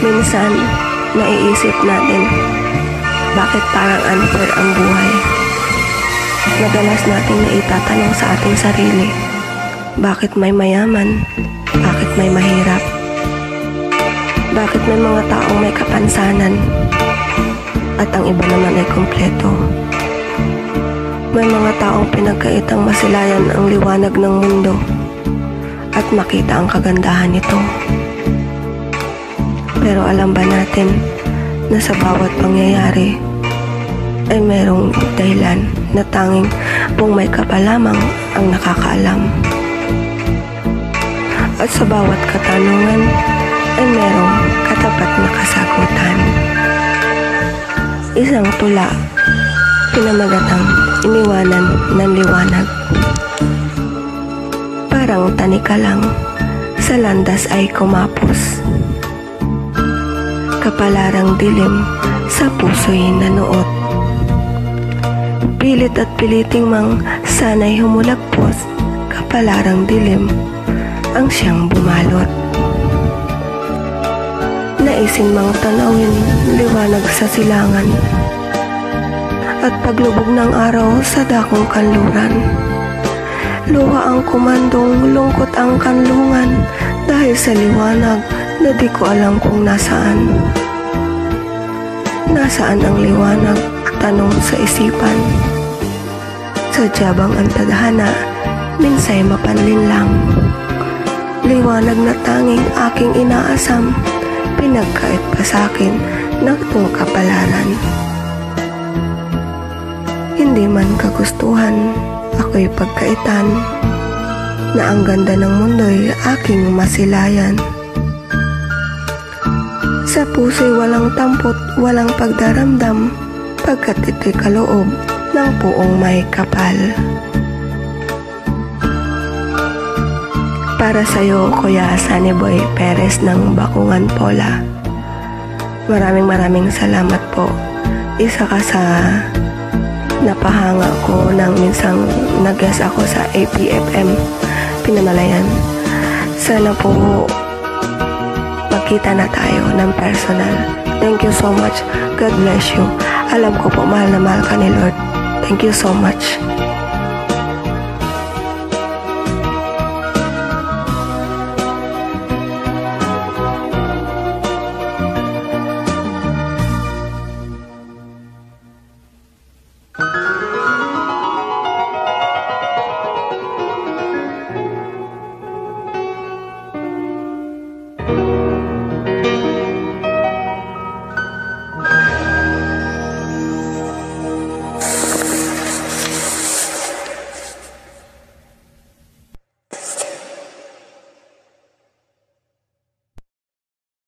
Minsan, naiisip natin, bakit parang unfair ang buhay? Madalas nating naitatanong sa ating sarili, bakit may mayaman? Bakit may mahirap? Bakit may mga taong may kapansanan at ang iba naman ay kumpleto? May mga taong pinagkaitang masilayan ang liwanag ng mundo at makita ang kagandahan nito. Pero alam ba natin na sa bawat pangyayari ay merong dahilan na tanging kung may kapa lamang ang nakakaalam. At sa bawat katanungan ay merong katapat na kasagutan. Isang tula, pinamagatang iniwanan ng liwanag. Parang tanika lang, sa landas ay kumapos. Kapalarang dilim, sa puso'y nanuot. Pilit at piliting mang sana'y humulagpos, kapalarang dilim, ang siyang bumalot. Naisin mang tanawin, liwanag sa silangan, at paglubog ng araw sa dakong kanluran. Luha ang kumandong, lungkot ang kanlungan, dahil sa liwanag na di ko alam kung nasaan. Nasaan ang liwanag? Tanong sa isipan. Sadya bang ang tadhana, minsay mapanlin lang? Liwanag na tanging aking inaasam, pinagkait pa sa'kin ng tung kapalaran. Hindi man kagustuhan, ako'y pagkaitan, na ang ganda ng mundo'y aking masilayan. Sa puso'y walang tampot, walang pagdaramdam, pagkat ito'y kaloob ng puong may kapal. Para sa'yo, Kuya Sunny Boy Perez ng Bakungan Pola. Maraming salamat po. Isa ka sa napahanga ko nang minsang nag-guest ako sa APFM Pinamalayan. Sana po magkita na tayo ng personal. Thank you so much. God bless you. Alam ko po mahal na mahal ka ni Lord. Thank you so much. Thank you.